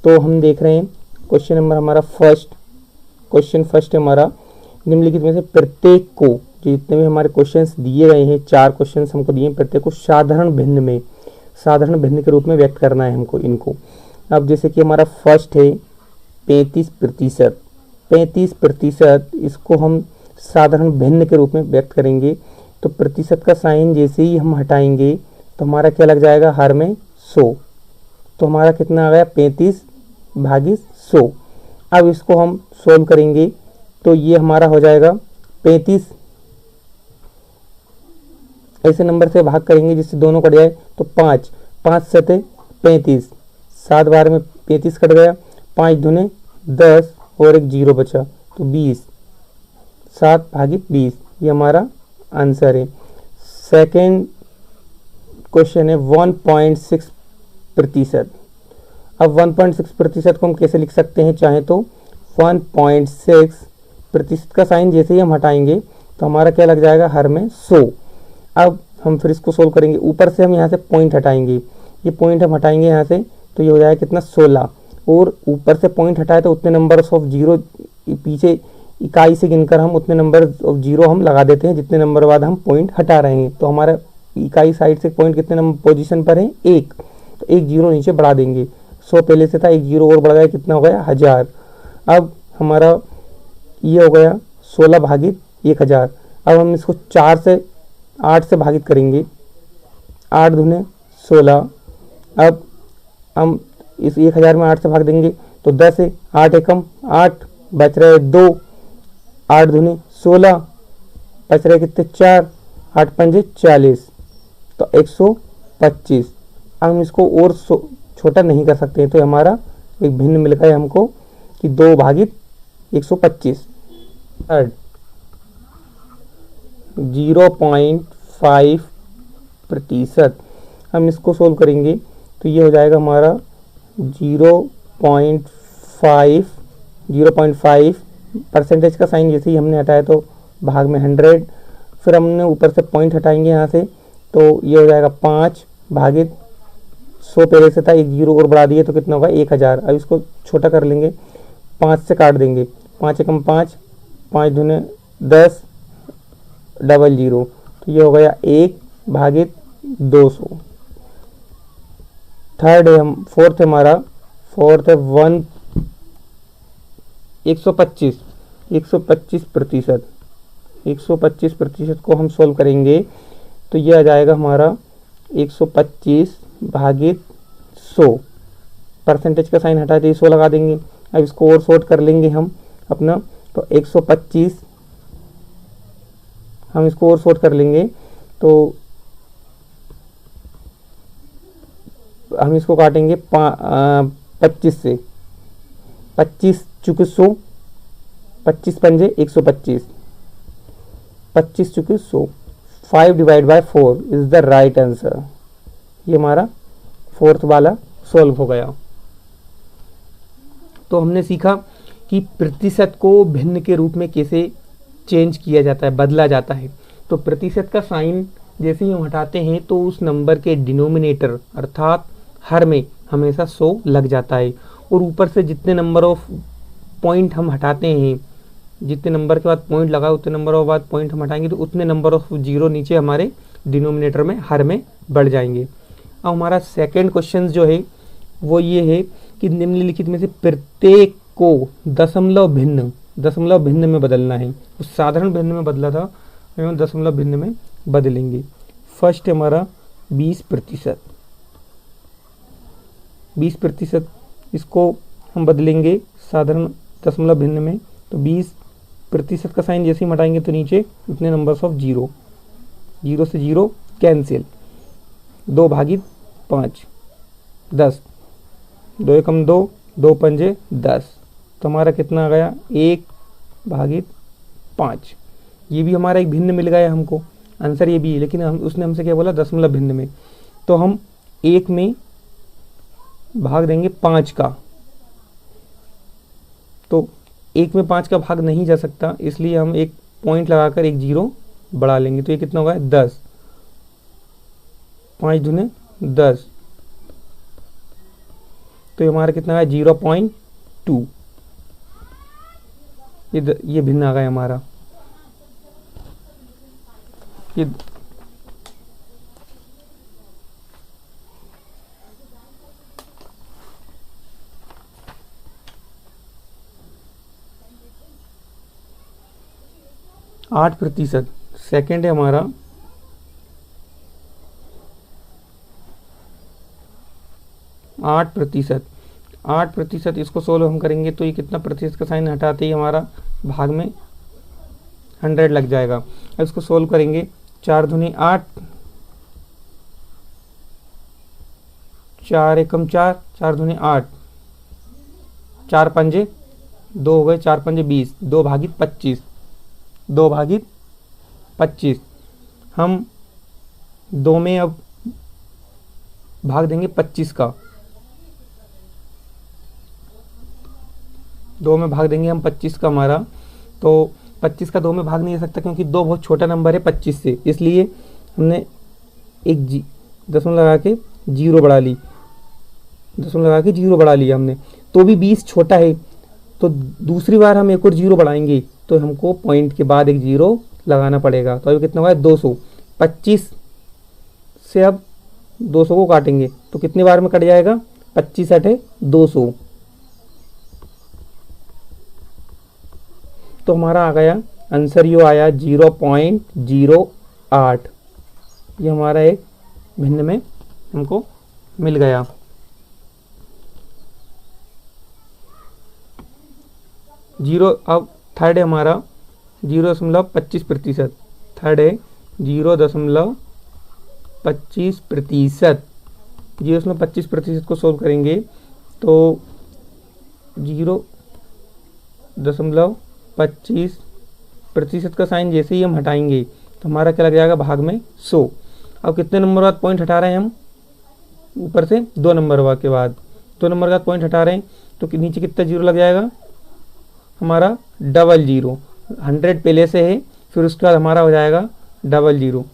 तो हम देख रहे हैं क्वेश्चन नंबर हमारा क्वेश्चन फर्स्ट हमारा, निम्नलिखित में से प्रत्येक को, जितने भी हमारे क्वेश्चंस दिए गए हैं, 4 क्वेश्चंस हमको दिए हैं, प्रत्येक को साधारण भिन्न के रूप में व्यक्त करना है हमको इनको। अब जैसे कि हमारा फर्स्ट है 35%, 35%, इसको हम साधारण भिन्न के रूप में व्यक्त करेंगे। तो प्रतिशत का साइन जैसे ही हम हटाएंगे तो हमारा क्या लग जाएगा, हर में 100। तो हमारा कितना आ गया, 35/100। अब इसको हम सोल्व करेंगे तो ये हमारा हो जाएगा 35, ऐसे नंबर से भाग करेंगे जिससे दोनों कट जाए। तो 5 7 35, 7 बार में 35 कट गया, 5 दूने 10 और एक 0 बचा, तो 20, 7/20, ये हमारा आंसर है। सेकेंड क्वेश्चन है 1.6%। अब 1.6% को हम कैसे लिख सकते हैं, चाहे तो 1.6% का साइन जैसे ही हम हटाएंगे तो हमारा क्या लग जाएगा, हर में 100। अब हम फिर इसको सोल्व करेंगे, ऊपर से हम यहाँ से पॉइंट हटाएंगे, ये पॉइंट हम हटाएंगे यहाँ से, तो ये हो जाएगा कितना, 16। और ऊपर से पॉइंट हटाए तो उतने नंबर ऑफ जीरो पीछे इकाई से गिनकर हम उतने नंबर ऑफ जीरो हम लगा देते हैं जितने नंबर बाद हम पॉइंट हटा रहे हैं। तो हमारा इकाई साइड से पॉइंट कितने नंबर पोजीशन पर है, 1, तो 1 जीरो नीचे बढ़ा देंगे। 100 पहले से था, 1 जीरो और बढ़ गया, कितना हो गया, 1000। अब हमारा ये हो गया 16/1000। अब हम इसको 8 से भागित करेंगे, 8 दूने 16। अब हम इस 1000 में 8 से भाग देंगे तो 10 है, 8 एकम 8, बच रहे 2, 8 दूने 16, बच रहे कितने, 4, 8 पंजे 40, तो 125। अब हम इसको और छोटा नहीं कर सकते हैं, तो हमारा एक भिन्न मिल गया हमको कि 2/125। थर्ड 0.5%, हम इसको सोल्व करेंगे तो ये हो जाएगा हमारा 0.5 परसेंटेज का साइन जैसे ही हमने हटाया तो भाग में 100, फिर हमने ऊपर से पॉइंट हटाएंगे यहाँ से, तो ये हो जाएगा 5/100, पहले से था, 1 जीरो और बढ़ा दिए तो कितना होगा, 1000। अब इसको छोटा कर लेंगे, 5 से काट देंगे, 5 एकम 5, 5 दूने 10, 00, तो ये हो गया 1/200। थर्ड है हम, फोर्थ है हमारा, फोर्थ है 125%, 125% को हम सोल्व करेंगे तो ये आ जाएगा हमारा 125/100। परसेंटेज का साइन हटा के 100 लगा देंगे। अब इसको और शॉर्ट कर लेंगे हम अपना, तो 125, हम इसको और शॉर्ट कर लेंगे तो हम इसको काटेंगे 25 से, 25 चुके 100, 25 पंजे 125, 25 चुके 100, 5/4 इज द राइट आंसर। ये हमारा फोर्थ वाला सॉल्व हो गया। तो हमने सीखा कि प्रतिशत को भिन्न के रूप में कैसे चेंज किया जाता है, बदला जाता है। तो प्रतिशत का साइन जैसे ही हम हटाते हैं तो उस नंबर के डिनोमिनेटर अर्थात हर में हमेशा 100 लग जाता है, और ऊपर से जितने नंबर ऑफ पॉइंट हम हटाते हैं, जितने नंबर के बाद पॉइंट लगा उतने नंबर ऑफ बाद पॉइंट हम हटाएंगे तो उतने नंबर ऑफ जीरो नीचे हमारे डिनोमिनेटर में हर में बढ़ जाएंगे। अब हमारा सेकंड क्वेश्चन जो है वो ये है कि निम्नलिखित में से प्रत्येक को दशमलव भिन्न में बदलना है। उस साधारण भिन्न में बदला था, हम दशमलव भिन्न में बदलेंगे। फर्स्ट है हमारा 20%, 20%, इसको हम बदलेंगे साधारण दशमलव भिन्न में, तो 20% का साइन जैसे ही हटाएंगे तो नीचे उतने नंबर्स ऑफ जीरो, 0 से 0 कैंसिल, 2/5, 10, 2 एकम 2, 2 पंजे 10, तो हमारा कितना आ गया, 1/5। ये भी हमारा एक भिन्न मिल गया हमको, आंसर ये भी है, लेकिन उसने हमसे क्या बोला, दशमलव भिन्न में। तो हम 1 में भाग देंगे 5 का, तो 1 में 5 का भाग नहीं जा सकता, इसलिए हम एक पॉइंट लगाकर 1 जीरो बढ़ा लेंगे, तो ये कितना होगा, 10, 5 दूने 10, तो हमारा कितना है 0.2। ये भिन्न आ गया हमारा। ये 8%। सेकेंड है हमारा 8%। 8%, इसको सोल्व हम करेंगे तो ये कितना प्रतिशत का साइन हटाते ही हमारा भाग में 100 लग जाएगा। अब इसको सोल्व करेंगे, 4 दूनी 8, 4 एकम 4, 4 दूनी 8, 4 पंजे 2 हो गए, 4 पंजे 20, 2 भागित 25, 2 भागित 25। हम 2 में अब भाग देंगे 25 का, 2 में भाग देंगे हम 25 का हमारा। तो 25 का 2 में भाग नहीं दे सकता क्योंकि 2 बहुत छोटा नंबर है 25 से, इसलिए हमने एक दशमलव लगा के जीरो बढ़ा ली, दशमलव लगा के जीरो बढ़ा लिया हमने। तो भी 20 छोटा है, तो दूसरी बार हम एक और जीरो बढ़ाएंगे तो हमको पॉइंट के बाद एक जीरो लगाना पड़ेगा। तो अभी कितना हुआ है 200। 25 से अब 200 को काटेंगे तो कितनी बार में कट जाएगा, 25 अठे 200। तो हमारा आ गया आंसर, यो आया 0.08। ये हमारा एक भिन्न में हमको मिल गया। जीरो, अब थर्ड है हमारा 0.25%। थर्ड है 0.25%। 0.25% को सोल्व करेंगे तो 0.25% का साइन जैसे ही हम हटाएंगे तो हमारा क्या लग जाएगा भाग में 100। अब कितने नंबर बाद पॉइंट हटा रहे हैं हम, ऊपर से 2 नंबर के बाद 2 नंबर का पॉइंट हटा रहे हैं तो नीचे कितना जीरो लग जाएगा हमारा, डबल जीरो। 100 पहले से है, फिर उसके बाद हमारा हो जाएगा डबल जीरो।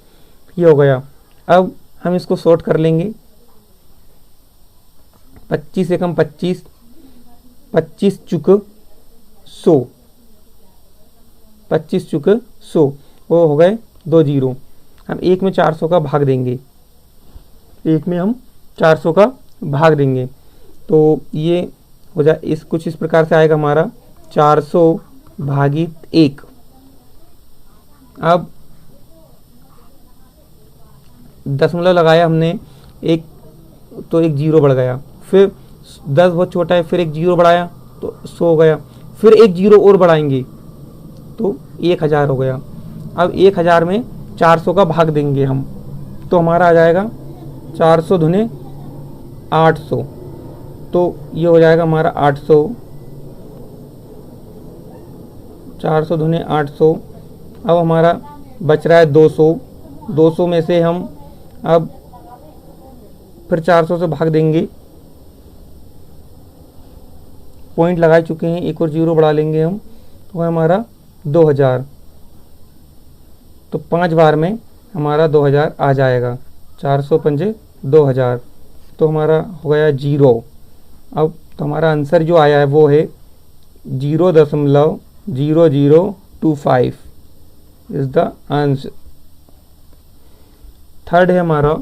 ये हो गया। अब हम इसको शॉर्ट कर लेंगे, 25 एकम 25, 25 चुक 100, 25 चुक 100, वो हो गए 2 जीरो। हम एक में 400 का भाग देंगे, एक में हम 400 का भाग देंगे तो ये हो जाए इस कुछ इस प्रकार से आएगा हमारा 400 भागित 1। अब दशमलव लगाया हमने एक, तो एक जीरो बढ़ गया, फिर 10 बहुत छोटा है, फिर एक जीरो बढ़ाया तो 100 हो गया, फिर एक जीरो और बढ़ाएंगे तो 1000 हो गया। अब 1000 में 400 का भाग देंगे हम तो हमारा आ जाएगा 400 दूने 800, तो ये हो जाएगा हमारा 800, 400 दूने 800। अब हमारा बच रहा है 200। 200 में से हम अब फिर 400 से भाग देंगे, पॉइंट लगा चुके हैं, एक और जीरो बढ़ा लेंगे हम तो हमारा 2000। तो 5 बार में हमारा 2000 आ जाएगा, 400 पंजे 2000, तो हमारा हो गया जीरो। अब तो हमारा आंसर जो आया है वो है 0.0025 इज द आंसर। थर्ड है हमारा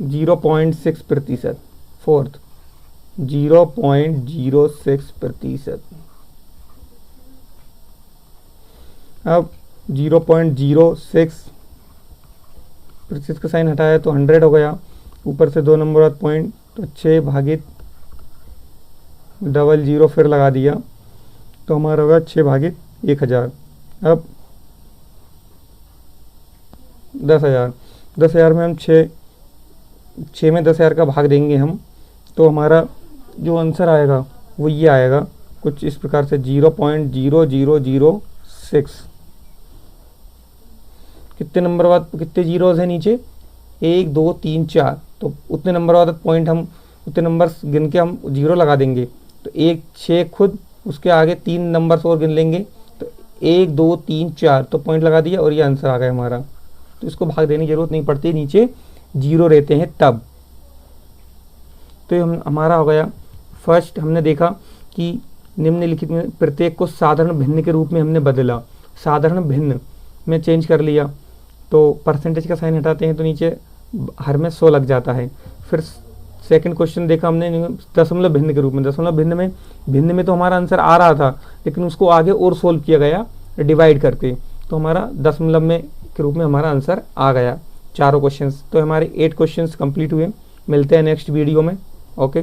0.6%। फोर्थ 0.06%। अब 0.06% का साइन हटाया तो 100 हो गया, ऊपर से 2 नंबर बाद पॉइंट तो 6 भागित डबल जीरो फिर लगा दिया तो हमारा होगा 6 भागित 1000। अब 10,000, 10,000 में हम 6 में 10,000 का भाग देंगे हम तो हमारा जो आंसर आएगा वो ये आएगा कुछ इस प्रकार से 0.0006। कितने नंबर बाद कितने जीरोज हैं नीचे, 1 2 3 4, तो उतने नंबर बाद पॉइंट हम उतने नंबर्स गिन के हम जीरो लगा देंगे तो 1 6 खुद, उसके आगे 3 नंबर्स और गिन लेंगे तो 1 2 3 4, तो पॉइंट लगा दिया और ये आंसर आ गया हमारा। तो इसको भाग देने की जरूरत नहीं पड़ती, नीचे जीरो रहते हैं तब। तो ये हमारा हो गया। फर्स्ट हमने देखा कि निम्नलिखित में प्रत्येक को साधारण भिन्न के रूप में हमने बदला, साधारण भिन्न में चेंज कर लिया, तो परसेंटेज का साइन हटाते हैं तो नीचे हर में 100 लग जाता है। फिर सेकंड क्वेश्चन देखा हमने दशमलव भिन्न के रूप में। दशमलव भिन्न में तो हमारा आंसर आ रहा था, लेकिन उसको आगे और सोल्व किया गया डिवाइड करके, तो हमारा दशमलव में के रूप में हमारा आंसर आ गया चारों क्वेश्चंस। तो हमारे 8 क्वेश्चंस कंप्लीट हुए। मिलते हैं नेक्स्ट वीडियो में। ओके।